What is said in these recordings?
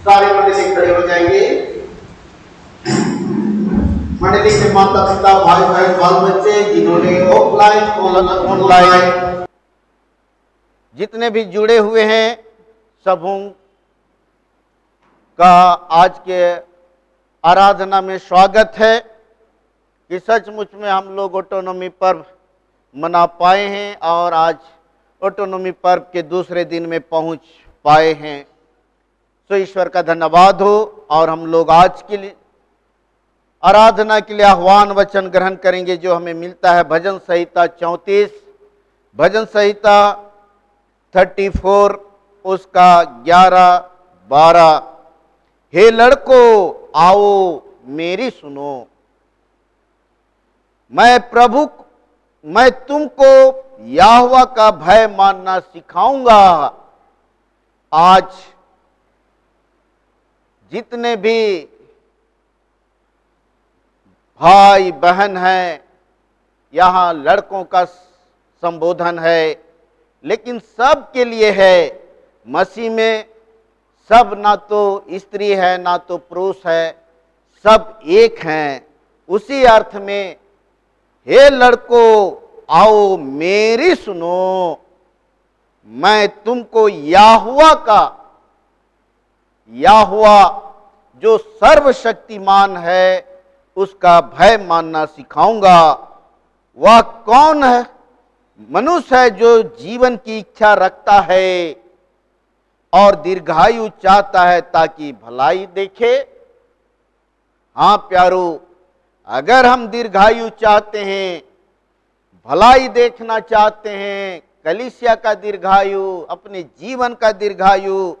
सारे मंडली से खड़े हो जाएंगे। मंडली के माता पिता भाई बहन बाल बच्चे जिन्होंने ऑफलाइन ऑनलाइन जितने भी जुड़े हुए हैं सबों का आज के आराधना में स्वागत है कि सचमुच में हम लोग ऑटोनॉमी पर्व मना पाए हैं और आज ऑटोनॉमी पर्व के दूसरे दिन में पहुंच पाए हैं। तो ईश्वर का धन्यवाद हो। और हम लोग आज के लिए आराधना के लिए आह्वान वचन ग्रहण करेंगे जो हमें मिलता है भजन संहिता 34, भजन संहिता 34 उसका 11-12। हे लड़कों आओ मेरी सुनो, मैं तुमको यहोवा का भय मानना सिखाऊंगा। आज जितने भी भाई बहन हैं यहाँ लड़कों का संबोधन है, लेकिन सब के लिए है। मसीह में सब ना तो स्त्री है ना तो पुरुष है, सब एक हैं। उसी अर्थ में हे लड़कों आओ मेरी सुनो, मैं तुमको याहुआ जो सर्वशक्तिमान है उसका भय मानना सिखाऊंगा। वह कौन है? मनुष्य है जो जीवन की इच्छा रखता है और दीर्घायु चाहता है ताकि भलाई देखे। हाँ प्यारो, अगर हम दीर्घायु चाहते हैं, भलाई देखना चाहते हैं, कलीसिया का दीर्घायु, अपने जीवन का दीर्घायु,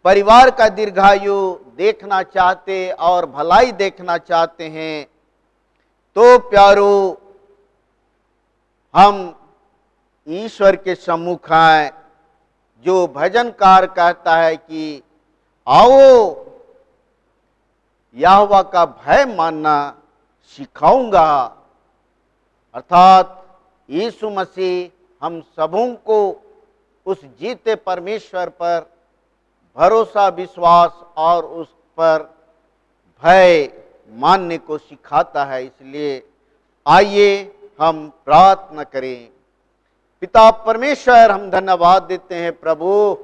परिवार का दीर्घायु देखना चाहते और भलाई देखना चाहते हैं, तो प्यारो हम ईश्वर के सम्मुख आए। जो भजनकार कहता है कि आओ यहोवा का भय मानना सिखाऊंगा, अर्थात यीशु मसीह हम सबों को उस जीते परमेश्वर पर भरोसा, विश्वास और उस पर भय मानने को सिखाता है। इसलिए आइए हम प्रार्थना करें। पिता परमेश्वर, हम धन्यवाद देते हैं प्रभु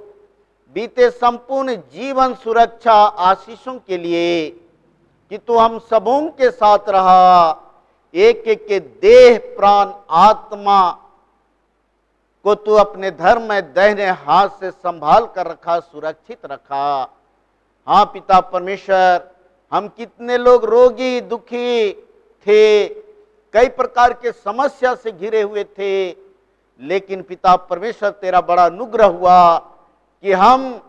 बीते संपूर्ण जीवन सुरक्षा आशीषों के लिए कि तू हम सबों के साथ रहा, एक एक के देह, प्राण, आत्मा को तू अपने धर्म में दाहिने हाथ से संभाल कर रखा, सुरक्षित रखा। हाँ पिता परमेश्वर, हम कितने लोग रोगी, दुखी थे, कई प्रकार के समस्या से घिरे हुए थे, लेकिन पिता परमेश्वर तेरा बड़ा अनुग्रह हुआ कि हम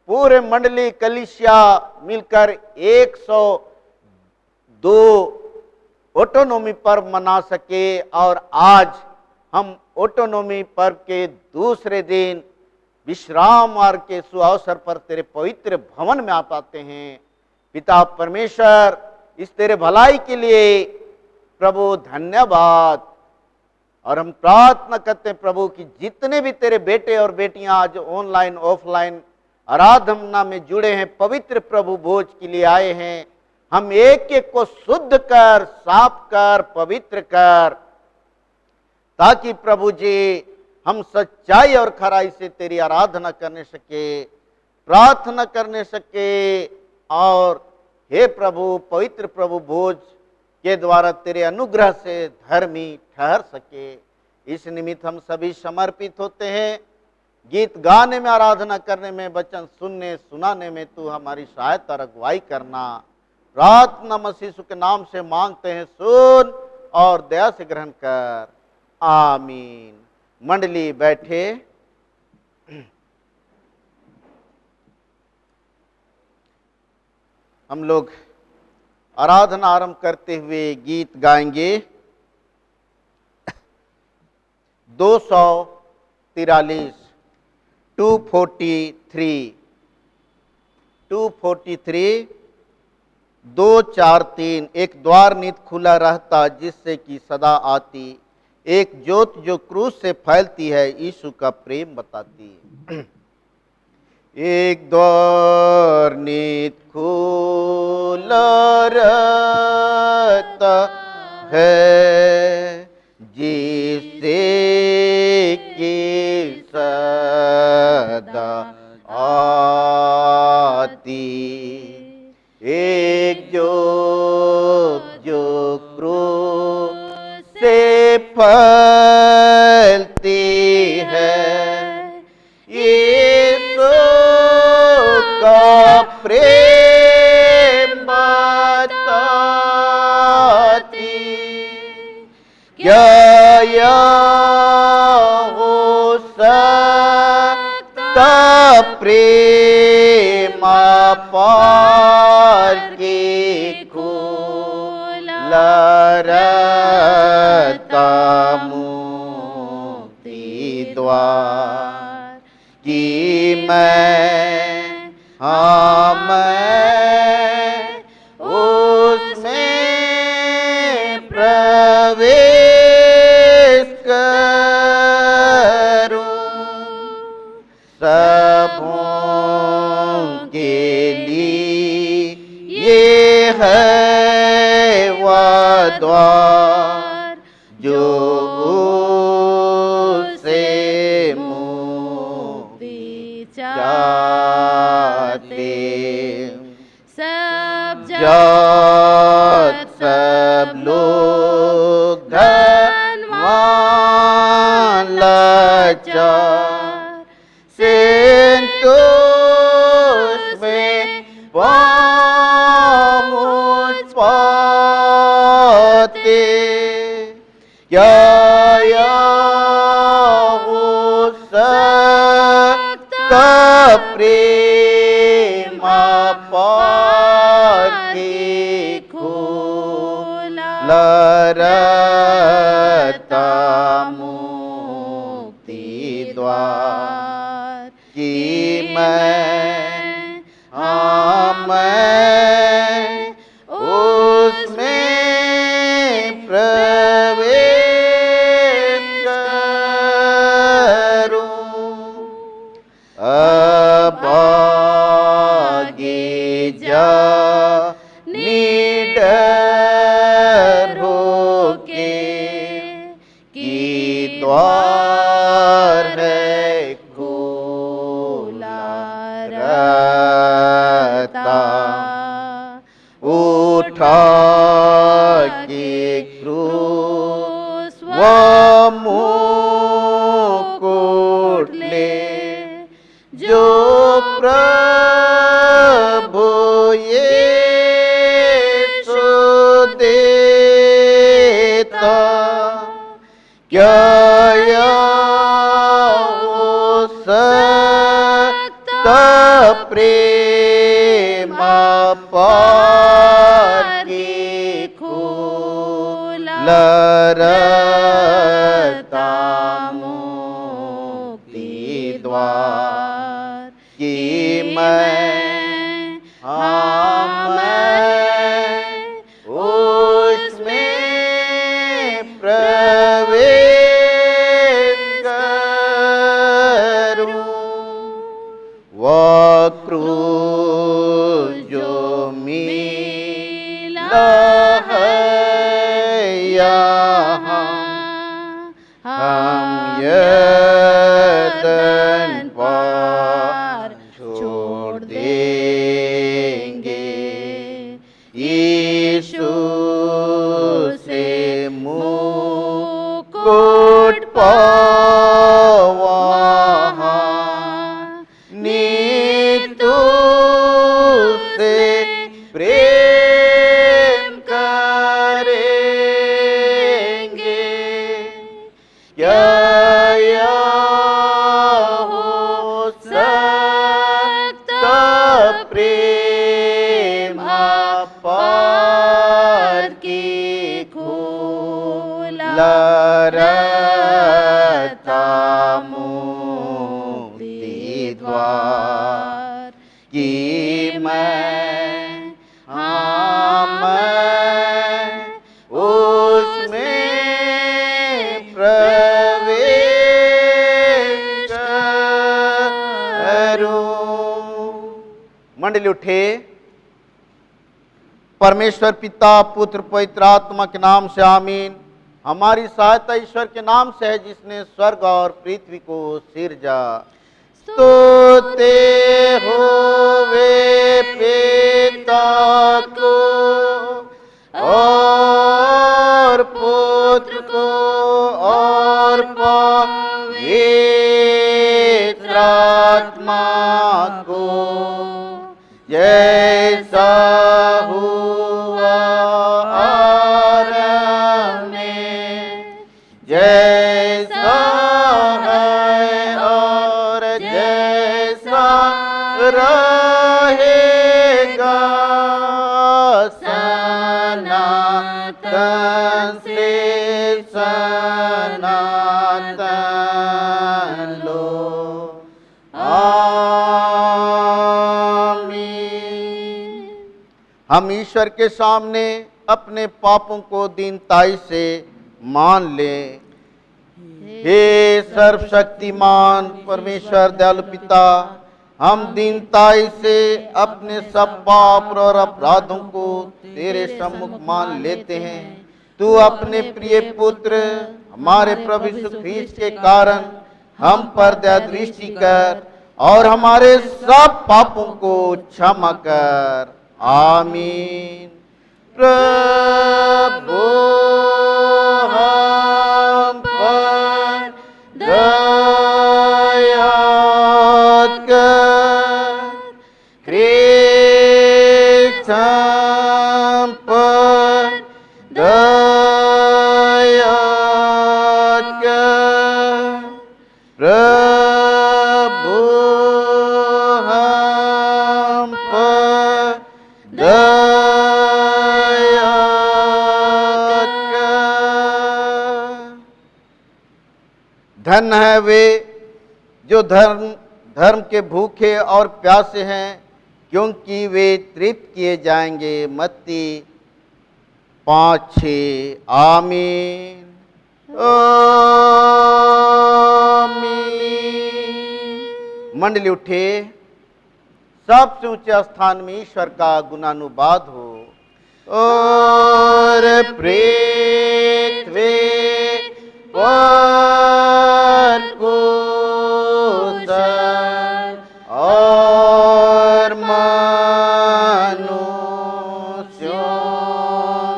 पूरे मंडली कलीसिया मिलकर 102 ऑटोनॉमी पर्व मना सके। और आज हम ऑटोनॉमी पर्व के दूसरे दिन विश्राम वार के सुअवसर पर तेरे पवित्र भवन में आ पाते हैं। पिता परमेश्वर, इस तेरे भलाई के लिए प्रभु धन्यवाद। और हम प्रार्थना करते हैं प्रभु कि जितने भी तेरे बेटे और बेटियां आज ऑनलाइन ऑफलाइन आराधना में जुड़े हैं, पवित्र प्रभु भोज के लिए आए हैं, हम एक एक को शुद्ध कर, साफ कर, पवित्र कर, ताकि प्रभु जी हम सच्चाई और खराई से तेरी आराधना करने सके, प्रार्थना करने सके, और हे प्रभु पवित्र प्रभु भोज के द्वारा तेरे अनुग्रह से धर्मी ठहर सके। इस निमित्त हम सभी समर्पित होते हैं। गीत गाने में, आराधना करने में, वचन सुनने सुनाने में तू हमारी सहायता और अगुवाई करना। प्रार्थना मसीह यीशु के नाम से मांगते हैं, सुन और दया से ग्रहण कर, आमीन। मंडली बैठे। हम लोग आराधना आरंभ करते हुए गीत गाएंगे 243 243 243। एक द्वार नित खुला रहता जिससे कि सदा आती, एक ज्योत जो क्रूस से फैलती है यीशु का प्रेम बताती। एक द्वार नित खुला रहता है जिससे कि सदा आती, एक ज्योत जो क्रूस से फैलती है यीशु का प्रेम बताती। क्या हो सकता प्रेम पार के खुला रहता मुक्ति द्वार कि मैं उसमें प्रवेश करूं। सबों के लिए ये है वह द्वार जो विचार संतोष में पहुँच पाते। क्या हो सकता प्रेम पार के खोला रहता मुक्ति द्वार कि मैं उसमें प्रवेश करूं। अब आगे जा निडर होके कि द्वार है खुला रहता। उठा के क्रूस व मुकुट ले जो प्रभु यीशु देता। क्या हो सकता प्रेम पार के खोला रहता मुक्ति द्वार कि मैं उसमें प्रवेश करूं। वह क्रूस जो मिला है यहाँ हम यर्दन पार छोड़ देंगे। यीशु से मुकुट पावा नीतू से प्रेम करेंगे। क्या हो सकता प्रेम पार के खोला रहता मुक्ति द्वार कि मैं उसमें प्रवेश करूं। मंडली उठे। परमेश्वर पिता पुत्र पवित्र आत्मा के नाम से आमीन। हमारी सहायता ईश्वर के नाम से है जिसने स्वर्ग और पृथ्वी को सिरजा। स्तुति होवे पिता को और पुत्र को और पवित्र आत्मा को जैसा हुआ आरंभ में जैसा है और जैसा रहेगा सनातन से सनातन लो। आमीन। हम ईश्वर के सामने अपने पापों को दीनताई से मान लें। हे सर्वशक्तिमान परमेश्वर दयालु पिता, हम दीनताई से अपने सब पाप और अपराधों को तेरे सम्मुख मान लेते हैं। तू अपने प्रिय पुत्र हमारे प्रभु यीशु ख्रीस्त के कारण हम पर दया दृष्टि कर और हमारे सब पापों को क्षमा कर। आमीन। प्रभु हम पर दया धन है वे जो धर्म के भूखे और प्यासे हैं, क्योंकि वे तृप्त किए जाएंगे। मत्ती 5:6। आमीन। आमीन। मंडली उठे, सबसे ऊंचे स्थान में ईश्वर का गुणानुवाद हो। और प्रेत वे पर कुशल और मनुष्यों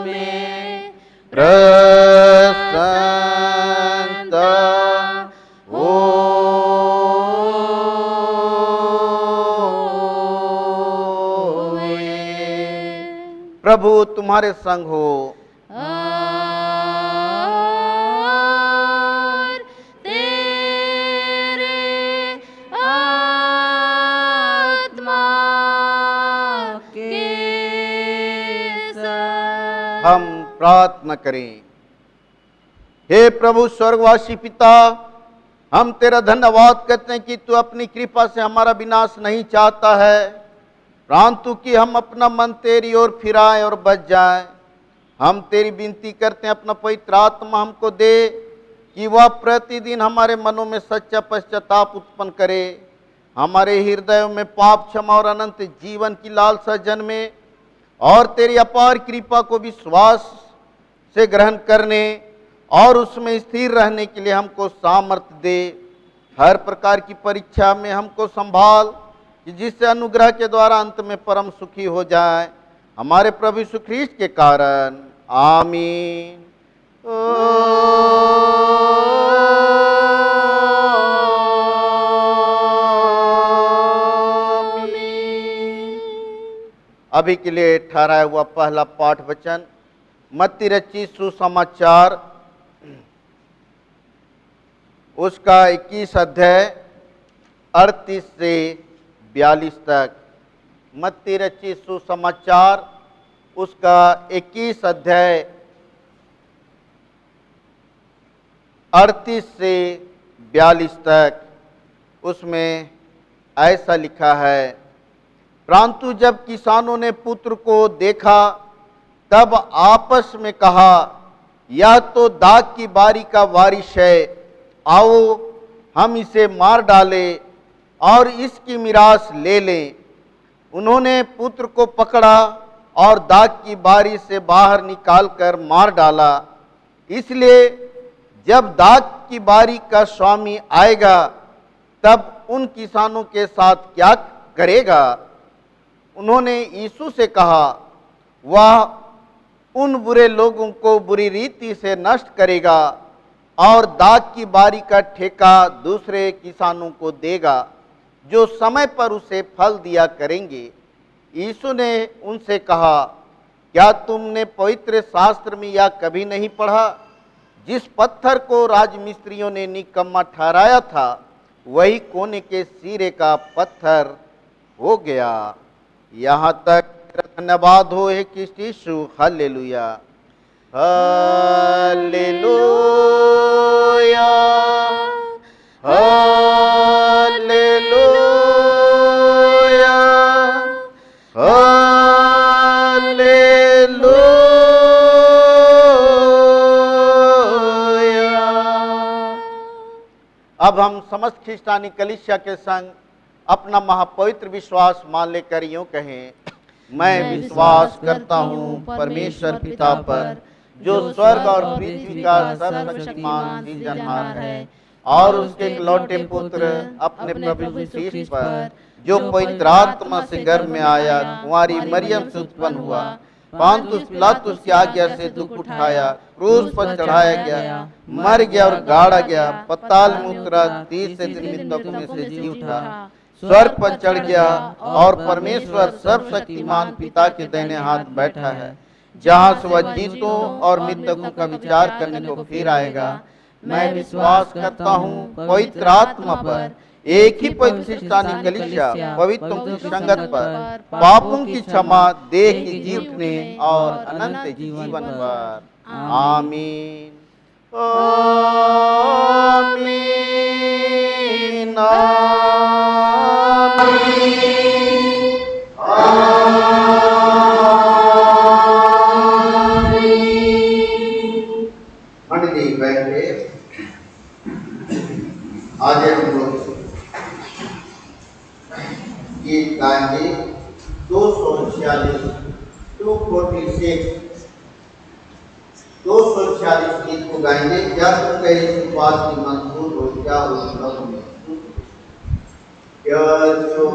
में प्रसन्नता प्रभु तुम्हारे संग हो। और तेरे आत्मा के साथ। हम प्रार्थना करें। हे प्रभु स्वर्गवासी पिता, हम तेरा धन्यवाद करते हैं कि तू अपनी कृपा से हमारा विनाश नहीं चाहता है, परंतु कि हम अपना मन तेरी ओर फिराएं और बच जाएं। हम तेरी विनती करते हैं, अपना पवित्र आत्मा हमको दे कि वह प्रतिदिन हमारे मनों में सच्चा पश्चाताप उत्पन्न करे, हमारे हृदयों में पाप क्षमा और अनंत जीवन की लालसा जन्मे, और तेरी अपार कृपा को विश्वास से ग्रहण करने और उसमें स्थिर रहने के लिए हमको सामर्थ्य दे। हर प्रकार की परीक्षा में हमको संभाल, कि जिससे अनुग्रह के द्वारा अंत में परम सुखी हो जाए, हमारे प्रभु यीशु ख्रीस्त के कारण। आमीन। अभी के लिए ठहराया हुआ पहला पाठ वचन मत्ती रचित सुसमाचार उसका 21 अध्याय 38 से 42 तक। मत्ती रचित सुसमाचार उसका 21 अध्याय 38 से 42 तक। उसमें ऐसा लिखा है, परंतु जब किसानों ने पुत्र को देखा तब आपस में कहा, यह तो दाग की बारी का वारिस है, आओ हम इसे मार डालें और इसकी मिरास ले लें। उन्होंने पुत्र को पकड़ा और दाग की बारी से बाहर निकालकर मार डाला। इसलिए जब दाग की बारी का स्वामी आएगा तब उन किसानों के साथ क्या करेगा? उन्होंने यीशु से कहा, वह उन बुरे लोगों को बुरी रीति से नष्ट करेगा और दाग की बारी का ठेका दूसरे किसानों को देगा, जो समय पर उसे फल दिया करेंगे। यीशु ने उनसे कहा, क्या तुमने पवित्र शास्त्र में यह कभी नहीं पढ़ा, जिस पत्थर को राजमिस्त्रियों ने निकम्मा ठहराया था, वही कोने के सिरे का पत्थर हो गया। यहाँ तक धन्यवाद हो हे कृष्ण यीशु। Hallelujah, hallelujah, hallelujah, hallelujah. अब हम समस्त ख्रिस्तानी कलीसिया के संग अपना महापवित्र विश्वास मान लेकर यूं कहें, मैं विश्वास करता हूँ परमेश्वर पिता पर, जो स्वर्ग और पृथ्वी का सर्वशक्तिमान सृजनहार है, और उसके इकलौते पुत्र अपने प्रभु यीशु ख्रीस्त पर, जो पवित्र आत्मा से गर्भ में आया, कुंवारी मरियम से उत्पन्न हुआ, पांतुस पिलातुस की आज्ञा से दुख उठाया, क्रूस पर चढ़ाया गया, मर गया और गाड़ा गया, पताल में उतरा, तीसरे दिन मृतकों में से जी उठा, स्वर्ग पर चढ़ गया और परमेश्वर सर्वशक्तिमान पिता के दाहिने हाथ बैठा है, जहाँ से वह जीतों और मृतकों का विचार करने को फिर आएगा। मैं विश्वास करता हूँ पवित्र आत्मा पर, एक ही पवित्र ख्रिस्तानी कलीसिया, पवित्रों की संगत पर, पापों की क्षमा, देह की जी उठने और अनंत जीवन पर। आमीन, आमीन। नहीं बैठे, आज हम लोग गीत गाएंगे 246 246 गीत को गाएंगे। क्या तुम कहे इस बात की मंजूर हो, क्या उसका क्या तुम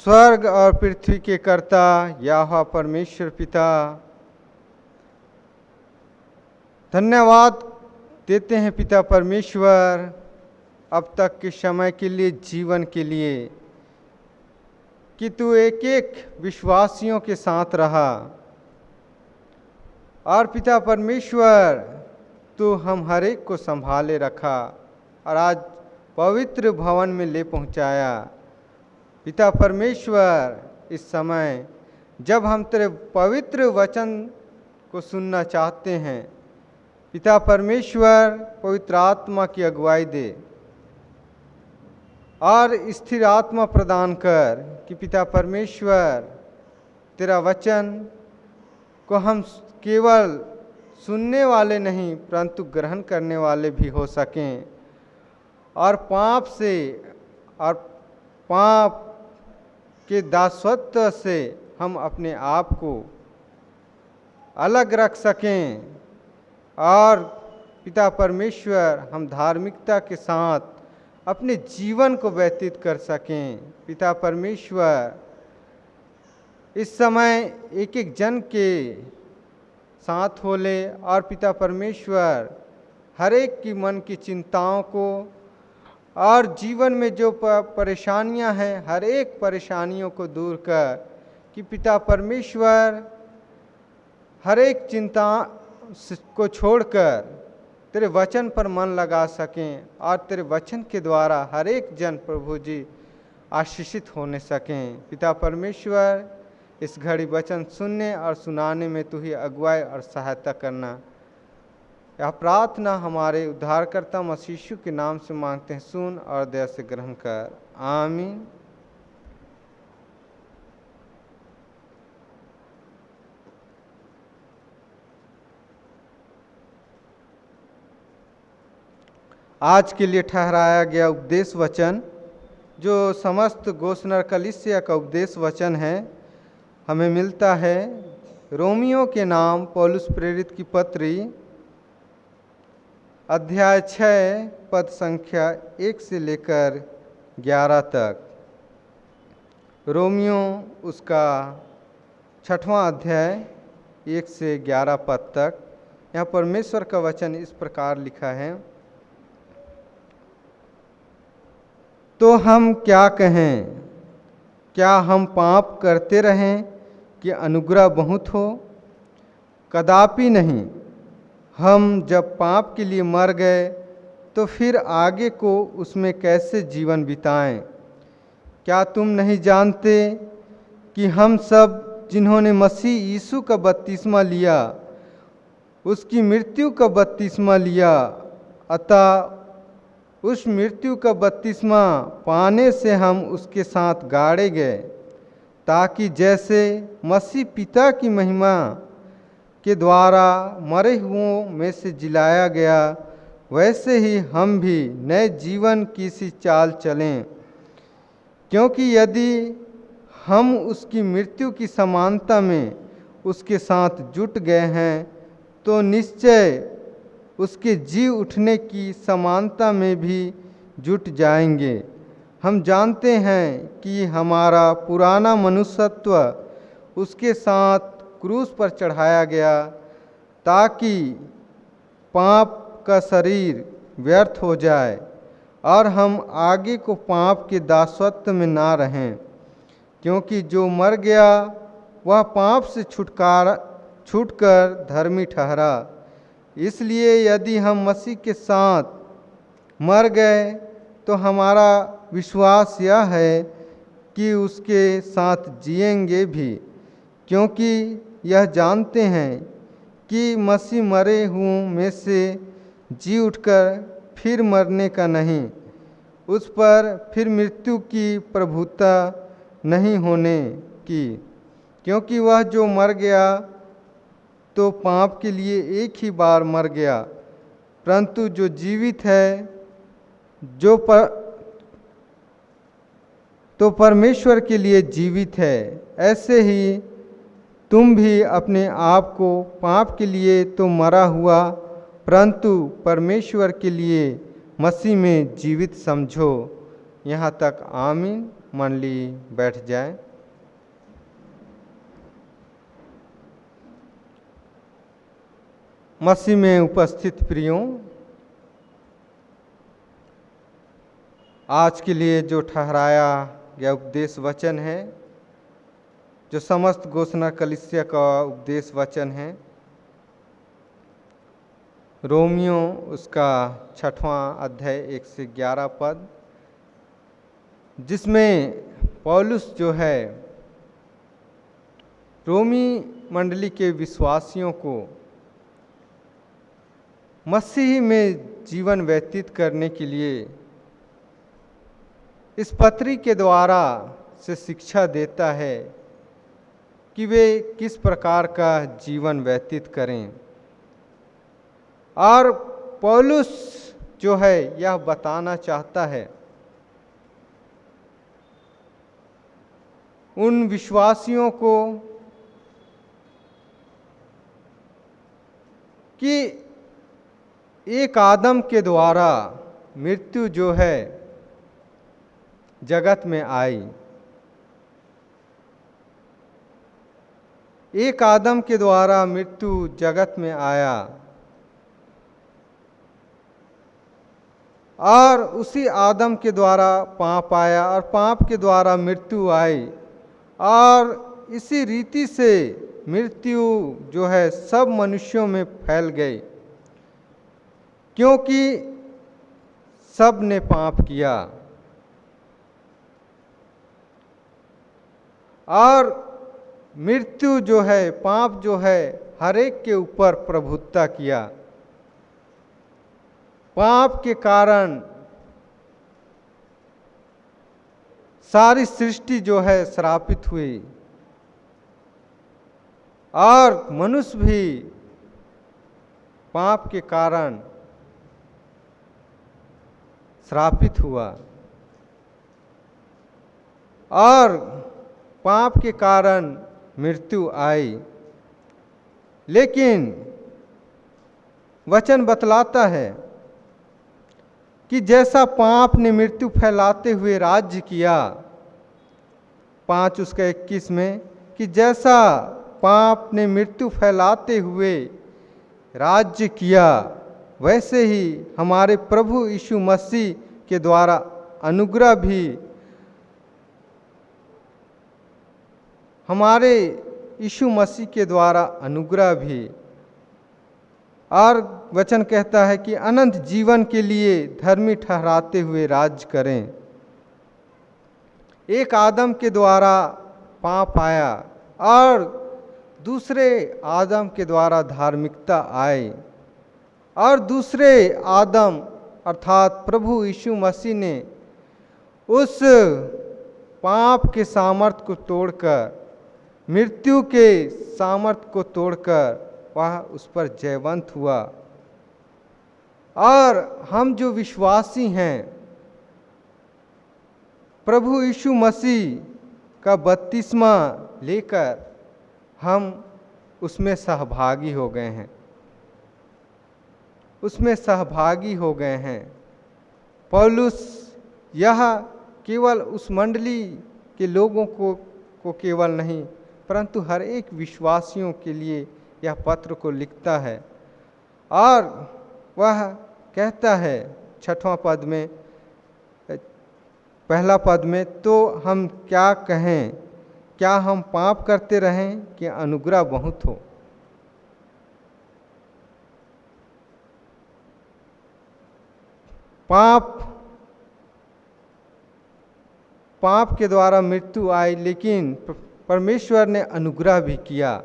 स्वर्ग और पृथ्वी के कर्ता यहोवा परमेश्वर पिता, धन्यवाद देते हैं पिता परमेश्वर अब तक के समय के लिए, जीवन के लिए, कि तू एक एक विश्वासियों के साथ रहा। और पिता परमेश्वर तू हम हर एक को संभाले रखा और आज पवित्र भवन में ले पहुंचाया। पिता परमेश्वर इस समय जब हम तेरे पवित्र वचन को सुनना चाहते हैं, पिता परमेश्वर पवित्र आत्मा की अगुवाई दे और स्थिर आत्मा प्रदान कर कि पिता परमेश्वर तेरा वचन को हम केवल सुनने वाले नहीं परंतु ग्रहण करने वाले भी हो सकें और पाप से और पाप के दासत्व से हम अपने आप को अलग रख सकें और पिता परमेश्वर हम धार्मिकता के साथ अपने जीवन को व्यतीत कर सकें। पिता परमेश्वर इस समय एक एक जन के साथ हो ले और पिता परमेश्वर हर एक की मन की चिंताओं को और जीवन में जो परेशानियां हैं हर एक परेशानियों को दूर कर कि पिता परमेश्वर हर एक चिंता को छोड़कर तेरे वचन पर मन लगा सकें और तेरे वचन के द्वारा हर एक जन प्रभु जी आशीषित होने सकें। पिता परमेश्वर इस घड़ी वचन सुनने और सुनाने में तू ही अगुवाई और सहायता करना। यह प्रार्थना हमारे उद्धारकर्ता मसीह यीशु के नाम से मांगते हैं, सुन और दया से ग्रहण कर, आमीन। आज के लिए ठहराया गया उपदेश वचन जो समस्त गोस्नर कलीसिया का उपदेश वचन है, हमें मिलता है रोमियो के नाम पौलुस प्रेरित की पत्री अध्याय 6 पद संख्या 1 से लेकर 11 तक। रोमियो उसका 6वां अध्याय 1 से 11 पद तक। यहाँ परमेश्वर का वचन इस प्रकार लिखा है, तो हम क्या कहें? क्या हम पाप करते रहें कि अनुग्रह बहुत हो? कदापि नहीं। हम जब पाप के लिए मर गए तो फिर आगे को उसमें कैसे जीवन बिताएं? क्या तुम नहीं जानते कि हम सब जिन्होंने मसीह यीशु का बपतिस्मा लिया उसकी मृत्यु का बपतिस्मा लिया, अतः उस मृत्यु का बपतिस्मा पाने से हम उसके साथ गाड़े गए, ताकि जैसे मसीह पिता की महिमा के द्वारा मरे हुओं में से जिलाया गया, वैसे ही हम भी नए जीवन की सी चाल चलें। क्योंकि यदि हम उसकी मृत्यु की समानता में उसके साथ जुट गए हैं, तो निश्चय उसके जी उठने की समानता में भी जुट जाएंगे। हम जानते हैं कि हमारा पुराना मनुष्यत्व उसके साथ क्रूस पर चढ़ाया गया, ताकि पाप का शरीर व्यर्थ हो जाए और हम आगे को पाप के दासत्व में ना रहें। क्योंकि जो मर गया वह पाप से छूटकर धर्मी ठहरा। इसलिए यदि हम मसीह के साथ मर गए तो हमारा विश्वास यह है कि उसके साथ जिएंगे भी, क्योंकि यह जानते हैं कि मसीह मरे हुओं में से जी उठकर फिर मरने का नहीं, उस पर फिर मृत्यु की प्रभुता नहीं होने की। क्योंकि वह जो मर गया तो पाप के लिए एक ही बार मर गया, परंतु जो जीवित है तो परमेश्वर के लिए जीवित है। ऐसे ही तुम भी अपने आप को पाप के लिए तो मरा हुआ परंतु परमेश्वर के लिए मसीह में जीवित समझो। यहाँ तक आमीन। मंडली बैठ जाए। मसीह में उपस्थित प्रियों, आज के लिए जो ठहराया गया उपदेश वचन है, जो समस्त घोषणा कलीसिया का उपदेश वचन है, रोमियो उसका 6वां अध्याय 1 से 11 पद, जिसमें पौलुस जो है रोमी मंडली के विश्वासियों को मसीह में जीवन व्यतीत करने के लिए इस पत्री के द्वारा से शिक्षा देता है कि वे किस प्रकार का जीवन व्यतीत करें। और पौलुस जो है यह बताना चाहता है उन विश्वासियों को कि एक आदम के द्वारा मृत्यु जो है जगत में आई, एक आदम के द्वारा मृत्यु जगत में आया और उसी आदम के द्वारा पाप आया और पाप के द्वारा मृत्यु आई, और इसी रीति से मृत्यु जो है सब मनुष्यों में फैल गई, क्योंकि सब ने पाप किया। और मृत्यु जो है, पाप जो है, हर एक के ऊपर प्रभुत्ता किया। पाप के कारण सारी सृष्टि जो है श्रापित हुई और मनुष्य भी पाप के कारण श्रापित हुआ और पाप के कारण मृत्यु आई। लेकिन वचन बतलाता है कि जैसा पाप ने मृत्यु फैलाते हुए राज्य किया, 5 उसका 21 में, कि जैसा पाप ने मृत्यु फैलाते हुए राज्य किया, वैसे ही हमारे प्रभु यीशु मसीह के द्वारा अनुग्रह भी हमारे यीशु मसीह के द्वारा अनुग्रह भी। और वचन कहता है कि अनंत जीवन के लिए धर्मी ठहराते हुए राज्य करें। एक आदम के द्वारा पाप आया और दूसरे आदम के द्वारा धार्मिकता आई, और दूसरे आदम अर्थात प्रभु यीशु मसीह ने उस पाप के सामर्थ्य को तोड़कर, मृत्यु के सामर्थ्य को तोड़कर वह उस पर जयवंत हुआ। और हम जो विश्वासी हैं, प्रभु यीशु मसीह का बपतिस्मा लेकर हम उसमें सहभागी हो गए हैं, उसमें सहभागी हो गए हैं। पौलुस यह केवल उस मंडली के लोगों को केवल नहीं, परंतु हर एक विश्वासियों के लिए यह पत्र को लिखता है। और वह कहता है 6वां पद में, पहला पद में, तो हम क्या कहें, क्या हम पाप करते रहें कि अनुग्रह बहुत हो। पाप के द्वारा मृत्यु आई, लेकिन परमेश्वर ने अनुग्रह भी किया,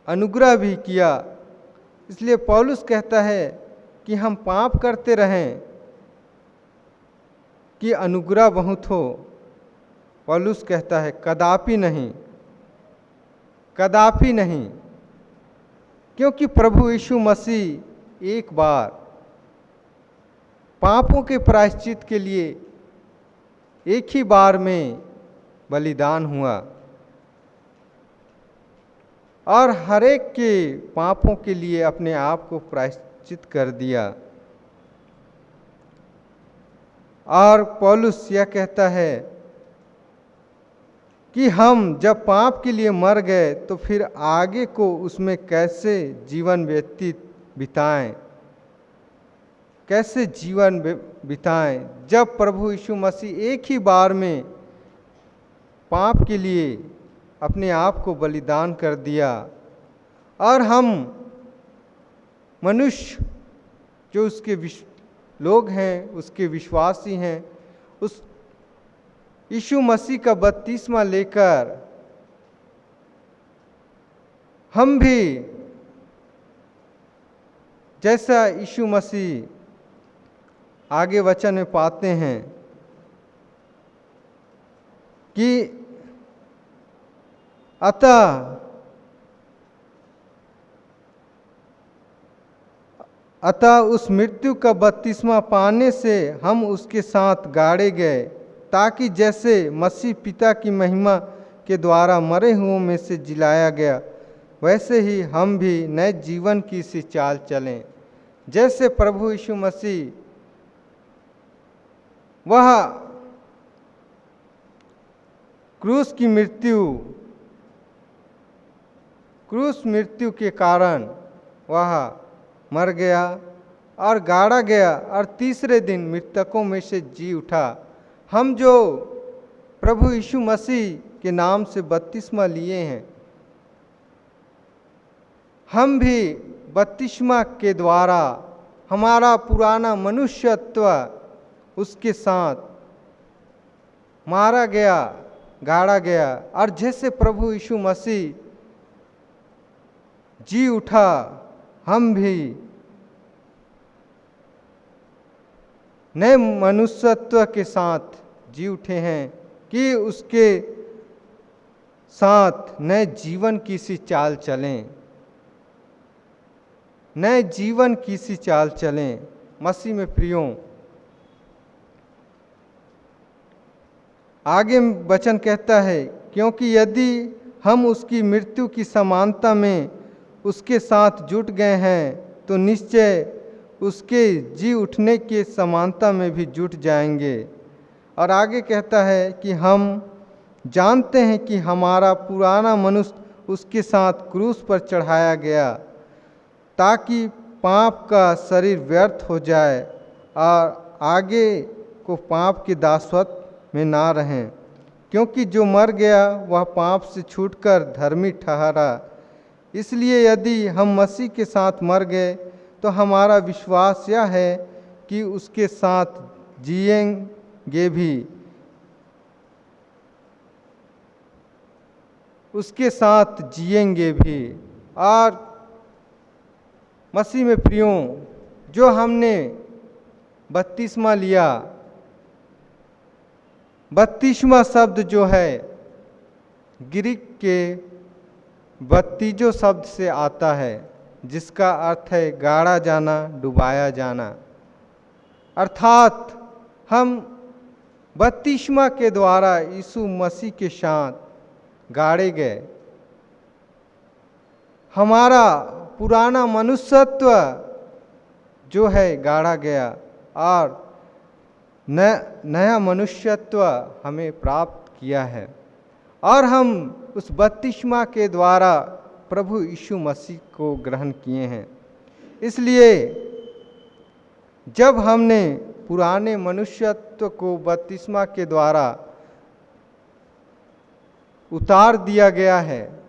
अनुग्रह भी किया। इसलिए पौलुस कहता है कि हम पाप करते रहें कि अनुग्रह बहुत हो। पौलुस कहता है कदापि नहीं, कदापि नहीं, क्योंकि प्रभु यीशु मसीह एक बार पापों के प्रायश्चित के लिए एक ही बार में बलिदान हुआ और हर एक के पापों के लिए अपने आप को प्रायश्चित कर दिया। और पौलुस यह कहता है कि हम जब पाप के लिए मर गए तो फिर आगे को उसमें कैसे जीवन व्यतीत बिताएं, कैसे जीवन बिताएं, जब प्रभु यीशु मसीह एक ही बार में पाप के लिए अपने आप को बलिदान कर दिया और हम मनुष्य जो उसके लोग हैं, उसके विश्वासी हैं, उस यीशु मसीह का बपतिस्मा लेकर हम भी जैसा यीशु मसीह आगे वचन में पाते हैं कि अतः उस मृत्यु का बपतिस्मा पाने से हम उसके साथ गाड़े गए, ताकि जैसे मसीह पिता की महिमा के द्वारा मरे हुओं में से जिलाया गया, वैसे ही हम भी नए जीवन की सी चाल चलें। जैसे प्रभु यीशु मसीह वह क्रूस मृत्यु के कारण वह मर गया और गाड़ा गया और तीसरे दिन मृतकों में से जी उठा। हम जो प्रभु यीशु मसीह के नाम से बपतिस्मा लिए हैं, हम भी बपतिस्मा के द्वारा हमारा पुराना मनुष्यत्व उसके साथ मारा गया, गाड़ा गया, और जैसे प्रभु यीशु मसीह जी उठा, हम भी नए मनुष्यत्व के साथ जी उठे हैं कि उसके साथ नए जीवन की सी चाल चलें, नए जीवन की सी चाल चलें। मसीह में प्रियों, आगे वचन कहता है, क्योंकि यदि हम उसकी मृत्यु की समानता में उसके साथ जुट गए हैं तो निश्चय उसके जी उठने के समानता में भी जुट जाएंगे। और आगे कहता है कि हम जानते हैं कि हमारा पुराना मनुष्य उसके साथ क्रूस पर चढ़ाया गया, ताकि पाप का शरीर व्यर्थ हो जाए और आगे को पाप के दासत्व में ना रहें, क्योंकि जो मर गया वह पाप से छूटकर धर्मी ठहरा। इसलिए यदि हम मसीह के साथ मर गए तो हमारा विश्वास यह है कि उसके साथ जिएंगे भी, उसके साथ जिएंगे भी। और मसीह में प्रियों, जो हमने बपतिस्मा लिया, बपतिस्मा शब्द जो है ग्रीक के बत्तीजो शब्द से आता है, जिसका अर्थ है गाड़ा जाना, डुबाया जाना। अर्थात हम बपतिस्मा के द्वारा यीशु मसीह के साथ गाड़े गए। हमारा पुराना मनुष्यत्व जो है गाड़ा गया और नया मनुष्यत्व हमें प्राप्त किया है, और हम उस बपतिस्मा के द्वारा प्रभु यीशु मसीह को ग्रहण किए हैं। इसलिए जब हमने पुराने मनुष्यत्व को बपतिस्मा के द्वारा उतार दिया गया है,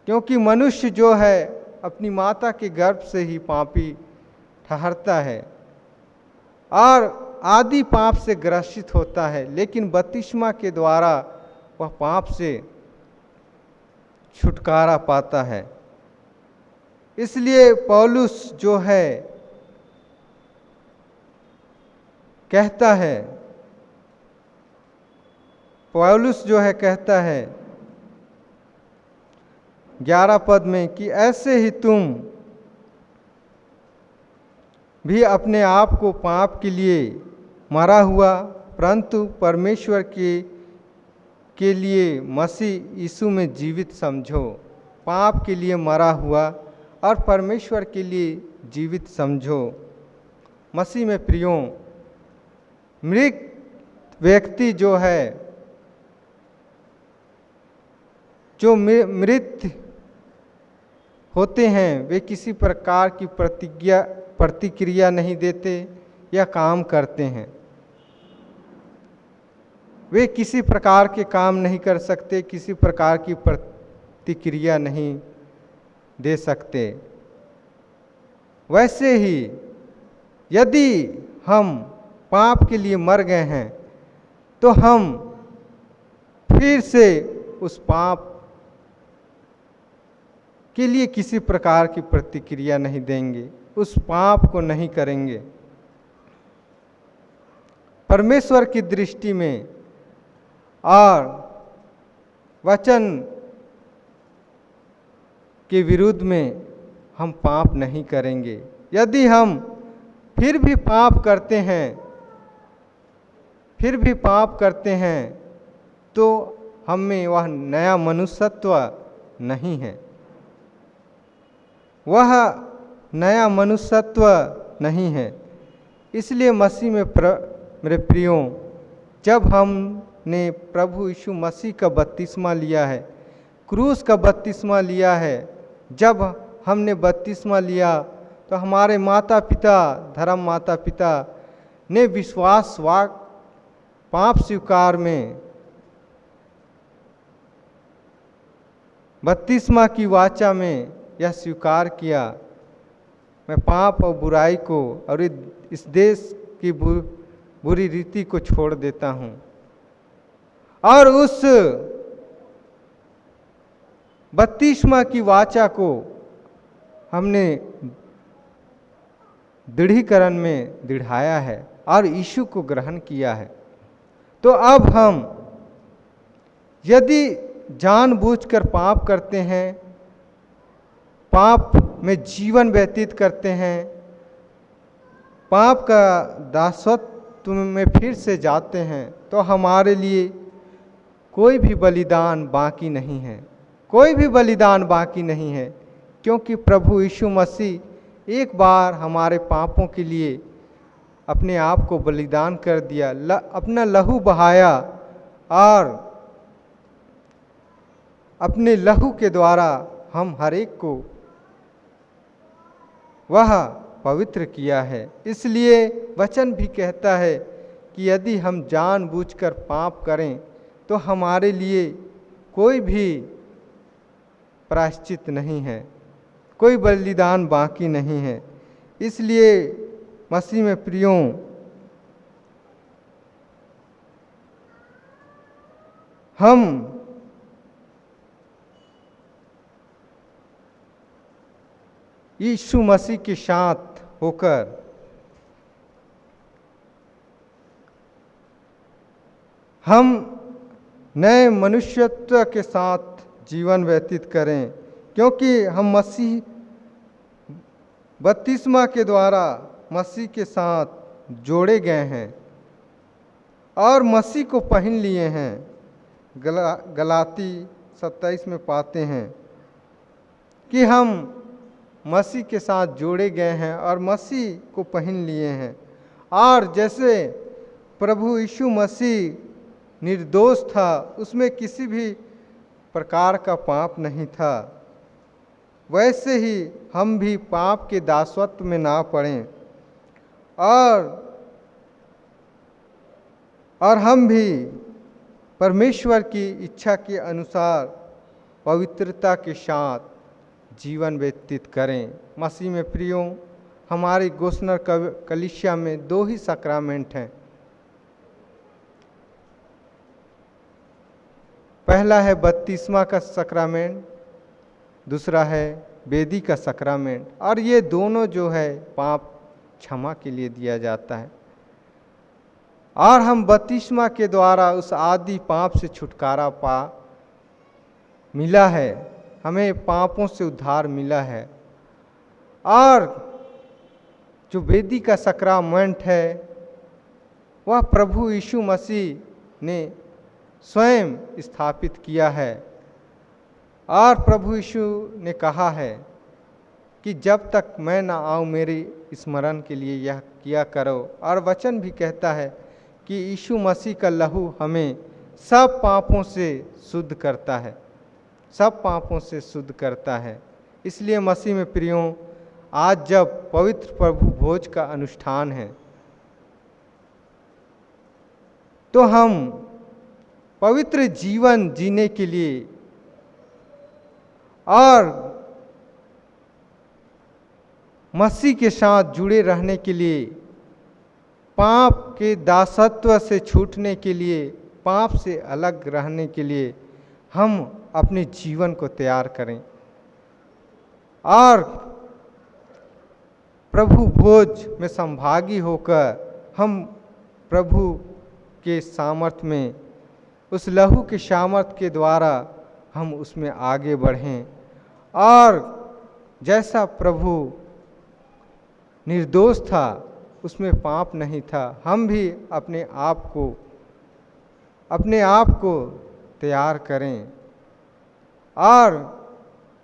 क्योंकि मनुष्य जो है अपनी माता के गर्भ से ही पापी ठहरता है और आदि पाप से ग्रसित होता है, लेकिन बपतिस्मा के द्वारा वह पाप से छुटकारा पाता है। इसलिए पौलुस जो है कहता है, कहता है 11 पद में कि ऐसे ही तुम भी अपने आप को पाप के लिए मरा हुआ, परंतु परमेश्वर के लिए मसीह यीशु में जीवित समझो। पाप के लिए मरा हुआ और परमेश्वर के लिए जीवित समझो। मसीह में प्रियों, मृत व्यक्ति जो है जो मृत होते हैं वे किसी प्रकार की प्रतिक्रिया नहीं देते या काम करते हैं। वे किसी प्रकार के काम नहीं कर सकते, किसी प्रकार की प्रतिक्रिया नहीं दे सकते। वैसे ही यदि हम पाप के लिए मर गए हैं तो हम फिर से उस पाप के लिए किसी प्रकार की प्रतिक्रिया नहीं देंगे, उस पाप को नहीं करेंगे। परमेश्वर की दृष्टि में और वचन के विरुद्ध में हम पाप नहीं करेंगे। यदि हम फिर भी पाप करते हैं तो हम में वह नया मनुष्यत्व नहीं है, वह नया मनुष्यत्व नहीं है। इसलिए मसीह में मेरे प्रियों, जब हमने प्रभु यीशु मसीह का बपतिस्मा लिया है, क्रूस का बपतिस्मा लिया है, जब हमने बपतिस्मा लिया तो हमारे माता पिता, धर्म माता पिता ने विश्वास वाक पाप स्वीकार में बपतिस्मा की वाचा में यह स्वीकार किया, मैं पाप और बुराई को और इस देश की बुरी रीति को छोड़ देता हूँ। और उस बपतिस्मा की वाचा को हमने दृढ़ीकरण में दृढ़ाया है और यीशु को ग्रहण किया है। तो अब हम यदि जानबूझकर पाप करते हैं, पाप में जीवन व्यतीत करते हैं, पाप का दासत्व में फिर से जाते हैं, तो हमारे लिए कोई भी बलिदान बाकी नहीं है, कोई भी बलिदान बाकी नहीं है। क्योंकि प्रभु यीशु मसीह एक बार हमारे पापों के लिए अपने आप को बलिदान कर दिया, अपना लहू बहाया और अपने लहू के द्वारा हम हर एक को वह पवित्र किया है। इसलिए वचन भी कहता है कि यदि हम जानबूझकर पाप करें तो हमारे लिए कोई भी प्रायश्चित नहीं है, कोई बलिदान बाकी नहीं है। इसलिए मसीह में प्रियों, हम यीशु मसीह के साथ होकर हम नए मनुष्यत्व के साथ जीवन व्यतीत करें, क्योंकि हम मसीह बपतिस्मा के द्वारा मसीह के साथ जोड़े गए हैं और मसीह को पहन लिए हैं। गलाती 27 में पाते हैं कि हम मसीह के साथ जोड़े गए हैं और मसीह को पहन लिए हैं। और जैसे प्रभु यीशु मसीह निर्दोष था, उसमें किसी भी प्रकार का पाप नहीं था, वैसे ही हम भी पाप के दासत्व में ना पड़ें और हम भी परमेश्वर की इच्छा के अनुसार पवित्रता के साथ जीवन व्यतीत करें। मसीह में प्रियों, हमारी गोस्नर कलीसिया में 2 ही सैक्रामेंट हैं। पहला है बपतिस्मा का सैक्रामेंट, दूसरा है वेदी का सैक्रामेंट। और ये दोनों जो है पाप क्षमा के लिए दिया जाता है और हम बपतिस्मा के द्वारा उस आदि पाप से छुटकारा मिला है, हमें पापों से उद्धार मिला है। और जो वेदी का सैक्रामेंट है वह प्रभु यीशु मसीह ने स्वयं स्थापित किया है और प्रभु यीशु ने कहा है कि जब तक मैं ना आऊँ मेरे स्मरण के लिए यह किया करो। और वचन भी कहता है कि यीशु मसीह का लहू हमें सब पापों से शुद्ध करता है। सब पापों से शुद्ध करता है। इसलिए मसीह में प्रियों, आज जब पवित्र प्रभु भोज का अनुष्ठान है, तो हम पवित्र जीवन जीने के लिए और मसीह के साथ जुड़े रहने के लिए, पाप के दासत्व से छूटने के लिए, पाप से अलग रहने के लिए हम अपने जीवन को तैयार करें और प्रभु भोज में संभागी होकर हम प्रभु के सामर्थ्य में, उस लहू के सामर्थ्य के द्वारा हम उसमें आगे बढ़ें और जैसा प्रभु निर्दोष था, उसमें पाप नहीं था, हम भी अपने आप को तैयार करें और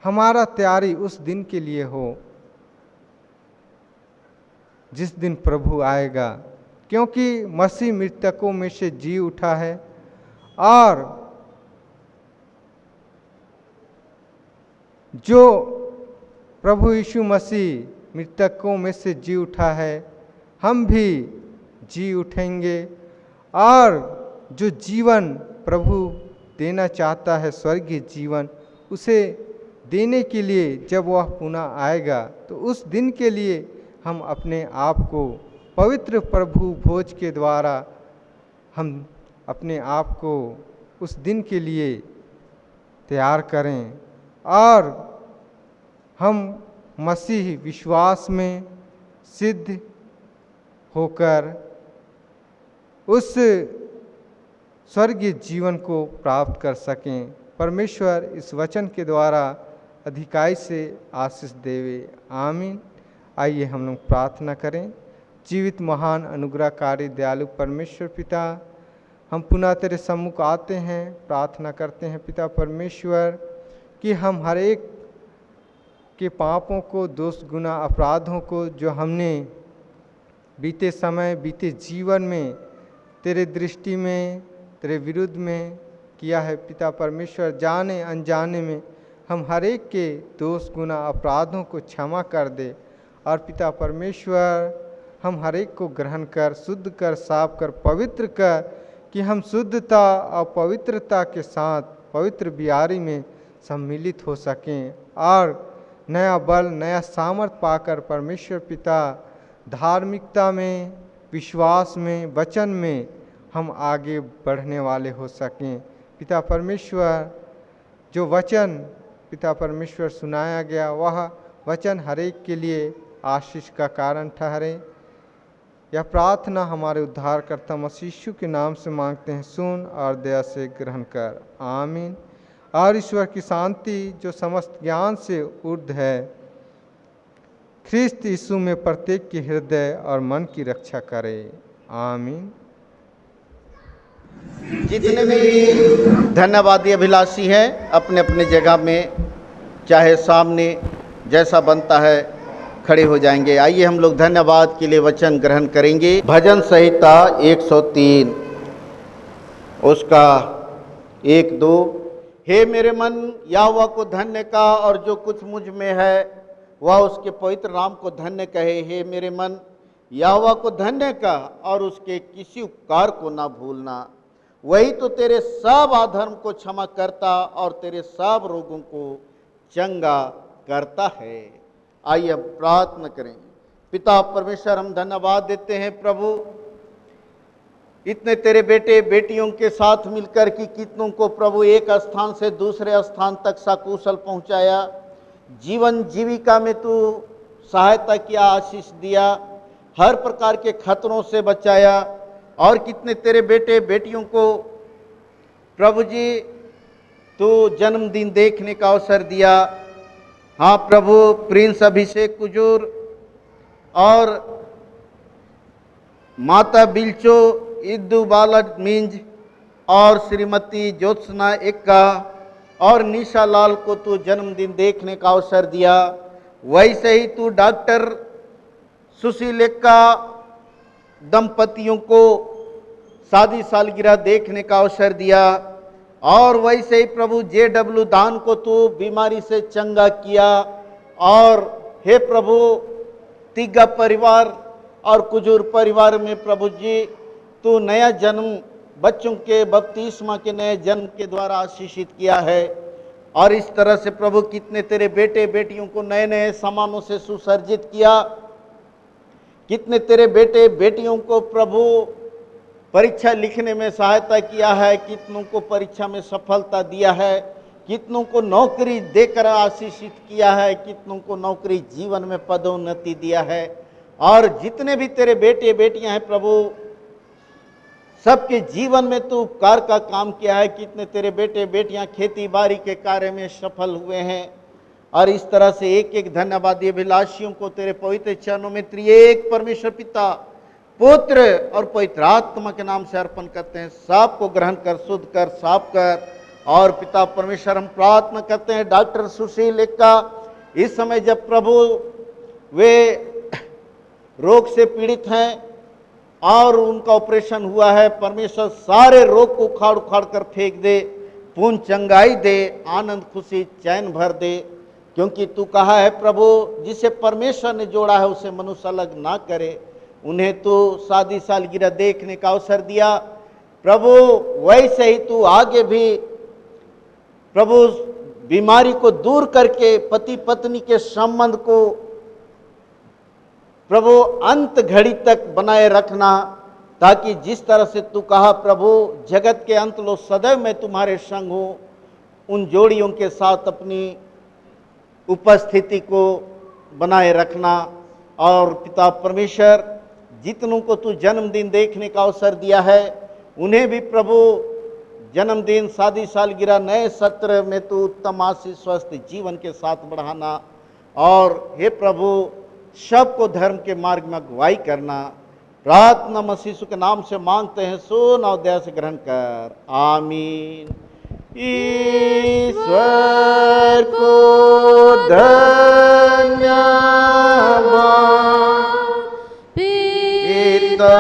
हमारा तैयारी उस दिन के लिए हो जिस दिन प्रभु आएगा, क्योंकि मसीह मृतकों में से जी उठा है और जो प्रभु यीशु मसीह मृतकों में से जी उठा है, हम भी जी उठेंगे और जो जीवन प्रभु देना चाहता है, स्वर्गीय जीवन, उसे देने के लिए जब वह पुनः आएगा, तो उस दिन के लिए हम अपने आप को पवित्र प्रभु भोज के द्वारा हम अपने आप को उस दिन के लिए तैयार करें और हम मसीह विश्वास में सिद्ध होकर उस स्वर्गीय जीवन को प्राप्त कर सकें। परमेश्वर इस वचन के द्वारा अधिकाई से आशीष देवे। आमीन। आइए हम लोग प्रार्थना करें। जीवित महान अनुग्रहकारी दयालु परमेश्वर पिता, हम पुनः तेरे सम्मुख आते हैं, प्रार्थना करते हैं पिता परमेश्वर कि हम हर एक के पापों को, दोष गुना अपराधों को जो हमने बीते समय, बीते जीवन में तेरे दृष्टि में, तेरे विरुद्ध में किया है पिता परमेश्वर, जाने अनजाने में हम हर एक के दोष गुना अपराधों को क्षमा कर दे और पिता परमेश्वर हम हर एक को ग्रहण कर, शुद्ध कर, साफ कर, पवित्र कर, कि हम शुद्धता और पवित्रता के साथ पवित्र बियारी में सम्मिलित हो सकें और नया बल, नया सामर्थ पाकर परमेश्वर पिता धार्मिकता में, विश्वास में, वचन में हम आगे बढ़ने वाले हो सकें। पिता परमेश्वर, जो वचन पिता परमेश्वर सुनाया गया, वह वचन हर एक के लिए आशीष का कारण ठहरे। यह प्रार्थना हमारे उद्धारकर्ता मसीह यीशु के नाम से मांगते हैं, सुन और दया से ग्रहण कर। आमीन। और ईश्वर की शांति जो समस्त ज्ञान से ऊर्ध्व है, ख्रिस्त यीशु में प्रत्येक के हृदय और मन की रक्षा करे। आमीन। जितने भी धन्यवादी अभिलाषी हैं अपने अपने जगह में, चाहे सामने जैसा बनता है खड़े हो जाएंगे। आइए हम लोग धन्यवाद के लिए वचन ग्रहण करेंगे। भजन संहिता 103 उसका 1-2। हे मेरे मन यहोवा को धन्य का, और जो कुछ मुझ में है वह उसके पवित्र नाम को धन्य कहे। हे मेरे मन यहोवा को धन्य का, और उसके किसी उपकार को ना भूलना। वही तो तेरे सब अधर्म को क्षमा करता और तेरे सब रोगों को चंगा करता है। आइए अब प्रार्थना करें। पिता परमेश्वर, हम धन्यवाद देते हैं प्रभु, इतने तेरे बेटे बेटियों के साथ मिलकर कि कितनों को प्रभु एक स्थान से दूसरे स्थान तक सकुशल पहुंचाया, जीवन जीविका में तू सहायता किया, आशीष दिया, हर प्रकार के खतरों से बचाया, और कितने तेरे बेटे बेटियों को प्रभु जी तू जन्मदिन देखने का अवसर दिया। हाँ प्रभु, प्रिंस अभिषेक कुजूर और माता बिल्चो इद्दू बालक मिंज और श्रीमती ज्योत्सना एक्का और निशा लाल को तू जन्मदिन देखने का अवसर दिया। वैसे ही तू डॉक्टर सुशील एक्का दंपतियों को शादी सालगिरह देखने का अवसर दिया, और वैसे ही प्रभु JW दान को तू बीमारी से चंगा किया। और हे प्रभु तिग्गा परिवार और कुजूर परिवार में प्रभु जी तू नया जन्म बच्चों के बपतिस्मा के नए जन्म के द्वारा आशीषित किया है। और इस तरह से प्रभु कितने तेरे बेटे बेटियों को नए नए सामानों से सुसज्जित किया। कितने तेरे बेटे बेटियों को प्रभु परीक्षा लिखने में सहायता किया है, कितनों को परीक्षा में सफलता दिया है, कितनों को नौकरी देकर आशीषित किया है, कितनों को नौकरी जीवन में पदोन्नति दिया है। और जितने भी तेरे बेटे बेटियां हैं प्रभु सबके जीवन में तू उपकार का काम किया है। कितने तेरे बेटे बेटियां खेती बाड़ी के कार्य में सफल हुए हैं। और इस तरह से एक एक धन्यवादी अभिलाषियों को तेरे पवित्र चरणों में त्रिएक परमेश्वर पिता पुत्र और पवित्र आत्मा के नाम से अर्पण करते हैं। सबको ग्रहण कर, शुद्ध कर, साफ कर। और पिता परमेश्वर हम प्रार्थना करते हैं डॉक्टर सुशील एक्का इस समय जब प्रभु वे रोग से पीड़ित हैं और उनका ऑपरेशन हुआ है, परमेश्वर सारे रोग को उखाड़ उखाड़ कर फेंक दे, पूर्ण चंगाई दे, आनंद खुशी चैन भर दे। क्योंकि तू कहा है प्रभु जिसे परमेश्वर ने जोड़ा है उसे मनुष्य अलग ना करे। उन्हें तू शादी सालगिरह देखने का अवसर दिया प्रभु, वैसे ही तू आगे भी प्रभु बीमारी को दूर करके पति पत्नी के संबंध को प्रभु अंत घड़ी तक बनाए रखना, ताकि जिस तरह से तू कहा प्रभु जगत के अंत लो सदैव मैं तुम्हारे संग हूँ, उन जोड़ियों के साथ अपनी उपस्थिति को बनाए रखना। और पिता परमेश्वर जितनों को तू जन्मदिन देखने का अवसर दिया है उन्हें भी प्रभु जन्मदिन शादी सालगिरह नए सत्र में तू उत्तम आशीष स्वस्थ जीवन के साथ बढ़ाना। और हे प्रभु सबको धर्म के मार्ग में अगुवाई करना। प्रार्थना मसीह के नाम से मांगते हैं, सुन और दया से ग्रहण कर, आमीन। ईश्वर को धन्यवाद पिता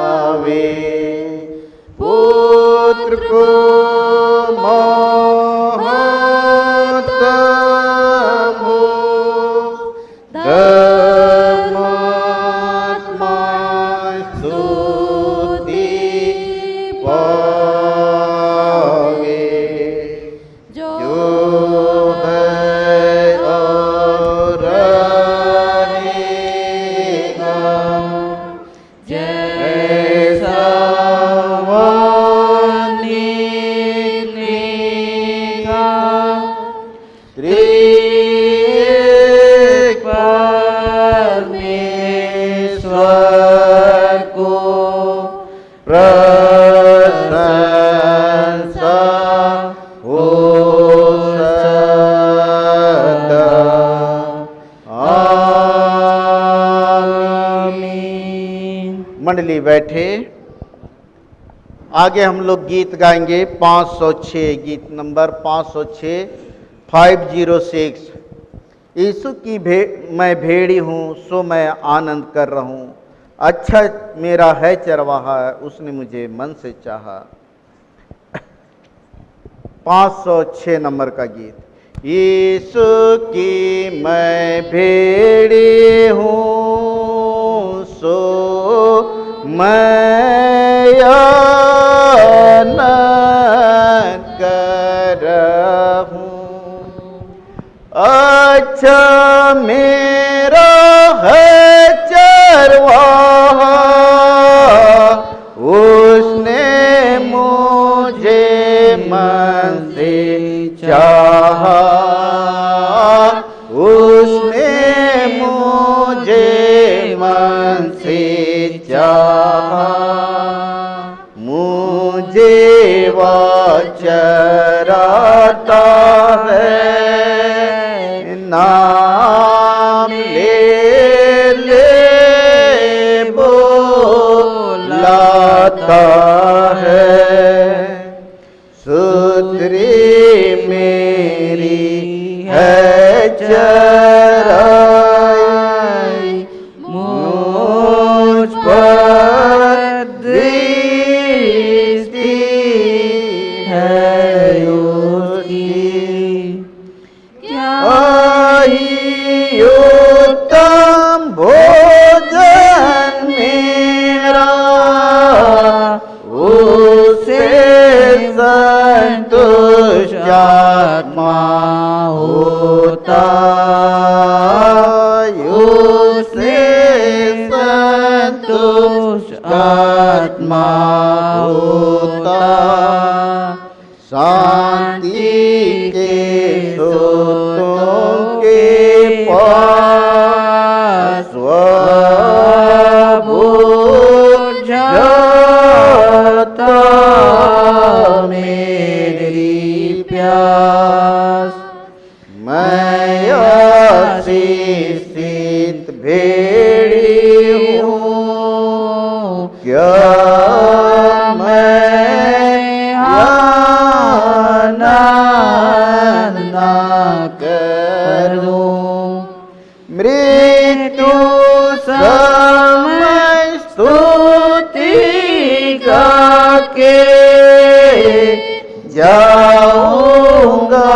सराहवे, पुत्र को मंडली बैठे। आगे हम लोग गीत गाएंगे 506, गीत नंबर 506, 506। यीशु की मैं भेड़ी हूँ सो मैं आनंद कर रहा हूँ, अच्छा मेरा है चरवाहा उसने मुझे मन से चाहा। 506 नंबर का गीत। यीशु की मैं भेड़ी हूँ सो मैं आनंद कर हूँ, अच्छा मेरा है चरवाहा उसने मुझे मन से चाहा, उसने मुझे मन से चाहा, मुझे वह चराता है, नाम ले ले बोलाता है, सुधरी मेरी है चराई मुझे आत्मा होता, उससे संतुष्ट आत्मा होता, शांति के स्रोतों के पास बुझ जाता मेरी प्यास। मैं आशीषित भेड़ी हूँ, क्या मैं आनंद ना करूं? मृत्यु समय स्तुति गा के जाऊंगा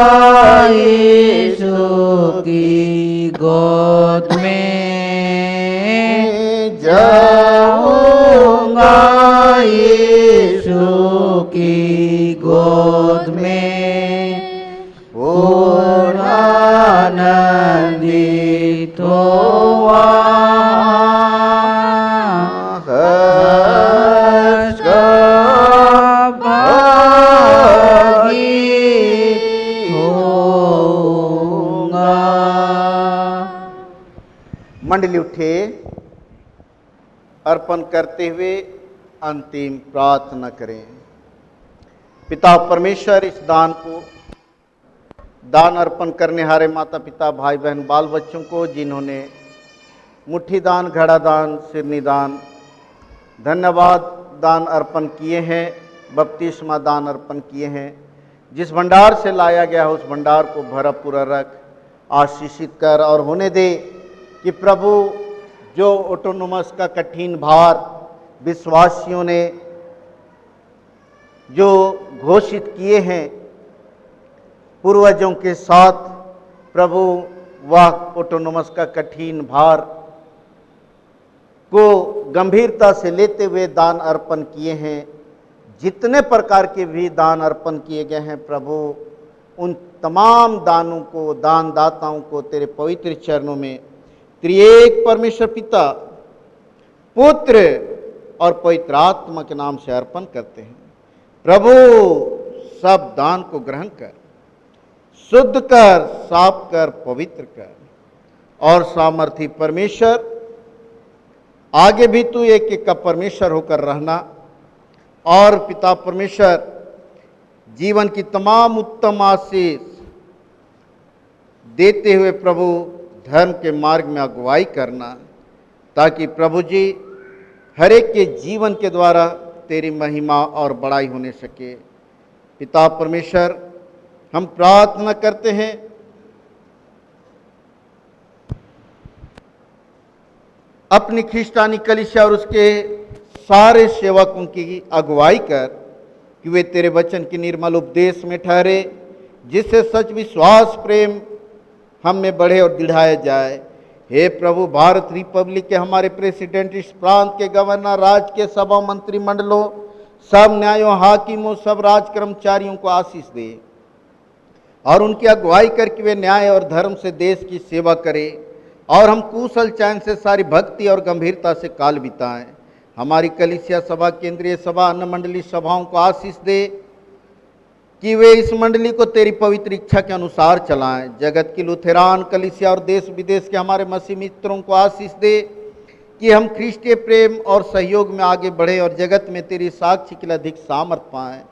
यीशु की गोद में, जाऊंगा यीशु की गोद में, पूर्ण आनंदित हुआ, हर्ष का भागी होऊंगा। मंडली उठे, अर्पण करते हुए अंतिम प्रार्थना करें। पिता परमेश्वर, इस दान को दान अर्पण करने हारे माता पिता, भाई बहन, बाल बच्चों को जिन्होंने मुट्ठी दान, घड़ा दान, सिरनी दान, धन्यवाद दान अर्पण किए हैं, बपतिस्मा दान अर्पण किए हैं, जिस भंडार से लाया गया है उस भंडार को भरा पूरा रख, आशीषित कर और होने दे कि प्रभु जो ऑटोनोमस का कठिन भार विश्वासियों ने जो घोषित किए हैं पूर्वजों के साथ, प्रभु वह ऑटोनोमस का कठिन भार को गंभीरता से लेते हुए दान अर्पण किए हैं। जितने प्रकार के भी दान अर्पण किए गए हैं प्रभु, उन तमाम दानों को, दानदाताओं को तेरे पवित्र चरणों में त्रिएक परमेश्वर पिता, पुत्र और पवित्र आत्मा के नाम से अर्पण करते हैं। प्रभु सब दान को ग्रहण कर, शुद्ध कर, साफ कर, पवित्र कर और सामर्थी परमेश्वर, आगे भी तू एक एक का परमेश्वर होकर रहना और पिता परमेश्वर जीवन की तमाम उत्तम आशीष देते हुए प्रभु धर्म के मार्ग में अगुवाई करना, ताकि प्रभु जी हर एक के जीवन के द्वारा तेरी महिमा और बड़ाई होने सके। पिता परमेश्वर, हम प्रार्थना करते हैं अपनी ख्रिस्तानी कलीसिया और उसके सारे सेवकों की अगुवाई कर कि वे तेरे वचन के निर्मल उपदेश में ठहरे, जिससे सच विश्वास प्रेम हम में बढ़े और दृढ़ाया जाए। हे प्रभु, भारत रिपब्लिक के हमारे प्रेसिडेंट, इस प्रांत के गवर्नर, राज्य के सभा मंत्रिमंडलों, सब न्यायों, हाकिमों, सब राज कर्मचारियों को आशीष दे और उनकी अगुवाई करके वे न्याय और धर्म से देश की सेवा करें और हम कुशल चैन से सारी भक्ति और गंभीरता से काल बिताएं। हमारी कलीसिया सभा, केंद्रीय सभा, अन्य मंडली सभाओं को आशीष दे कि वे इस मंडली को तेरी पवित्र इच्छा के अनुसार चलाएं। जगत की लुथेरान कलीसिया और देश विदेश के हमारे मसीह मित्रों को आशीष दे कि हम ख्रिस्तीय प्रेम और सहयोग में आगे बढ़े और जगत में तेरी साक्षी के लिए अधिक सामर्थ पाएं।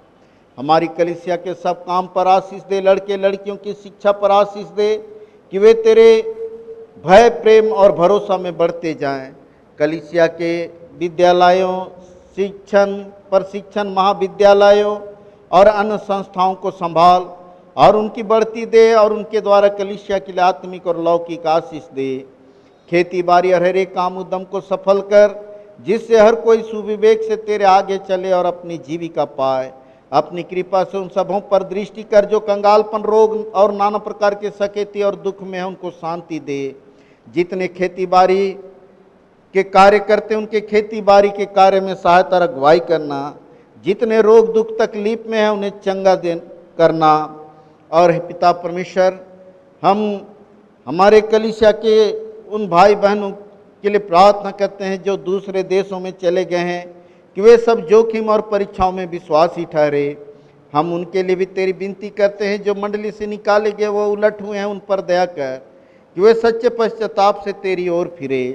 हमारी कलीसिया के सब काम पर आशीष दे, लड़के लड़कियों की शिक्षा पर आशीष दे कि वे तेरे भय, प्रेम और भरोसा में बढ़ते जाएं। कलीसिया के विद्यालयों, शिक्षण, प्रशिक्षण महाविद्यालयों और अन्य संस्थाओं को संभाल और उनकी बढ़ती दे और उनके द्वारा कलीसिया के लिए आत्मिक और लौकिक आशीष दे। खेती बाड़ी और हर एक काम उद्यम को सफल कर, जिससे हर कोई सुविवेक से तेरे आगे चले और अपनी जीविका पाए। अपनी कृपा से उन सबों पर दृष्टि कर जो कंगालपन, रोग और नाना प्रकार के सकेती और दुख में है, उनको शांति दे। जितने खेती बाड़ी के कार्य करते उनके खेती बाड़ी के कार्य में सहायता और अगुवाई करना। जितने रोग दुख तकलीफ में है उन्हें चंगा दे करना। और हे पिता परमेश्वर, हम हमारे कलीसिया के उन भाई बहनों के लिए प्रार्थना करते हैं जो दूसरे देशों में चले गए हैं, कि वे सब जोखिम और परीक्षाओं में विश्वासी ठहरे। हम उनके लिए भी तेरी विनती करते हैं जो मंडली से निकाले गए वो उलट हुए हैं, उन पर दया कर कि वे सच्चे पश्चाताप से तेरी ओर फिरे।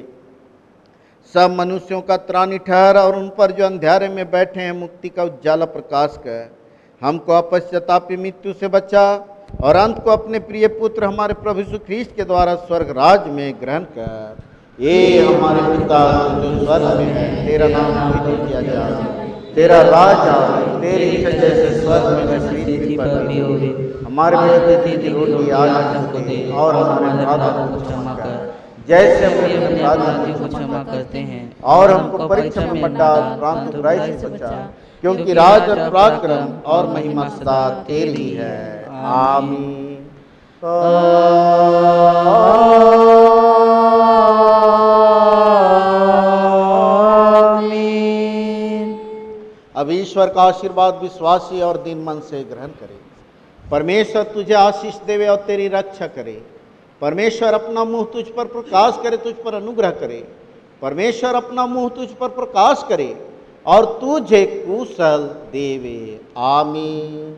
सब मनुष्यों का त्राणी ठहर और उन पर जो अंधेरे में बैठे हैं मुक्ति का उज्जाला प्रकाश कर। हमको अपश्चातापी मृत्यु से बचा और अंत को अपने प्रिय पुत्र हमारे प्रभु यीशु ख्रीस्त के द्वारा स्वर्ग राज में ग्रहण कर। ये हमारे पिता जो स्वर्ग में है, तेरा नाम पवित्र किया जाए, तेरा राज आए, तेरी इच्छा जैसे स्वर्ग में पृथ्वी पर भी हो। हमारे प्रतिदिन की रोटी आज हमको दे और हमारे अपराधों को क्षमा कर जैसे हम अपने अपराधियों को क्षमा करते हैं, और हमको परीक्षा में मत डाल परंतु बुराई से बचा, क्योंकि राज और पराक्रम और महिमा सदा तेरी है। आमीन। अब ईश्वर का आशीर्वाद विश्वासी और दीन मन से ग्रहण करे। परमेश्वर तुझे आशीष देवे और तेरी रक्षा करे। परमेश्वर अपना मुंह तुझ पर प्रकाश करे, तुझ पर अनुग्रह करे। परमेश्वर अपना मुंह तुझ पर प्रकाश करे और तुझे कुशल देवे। आमीन।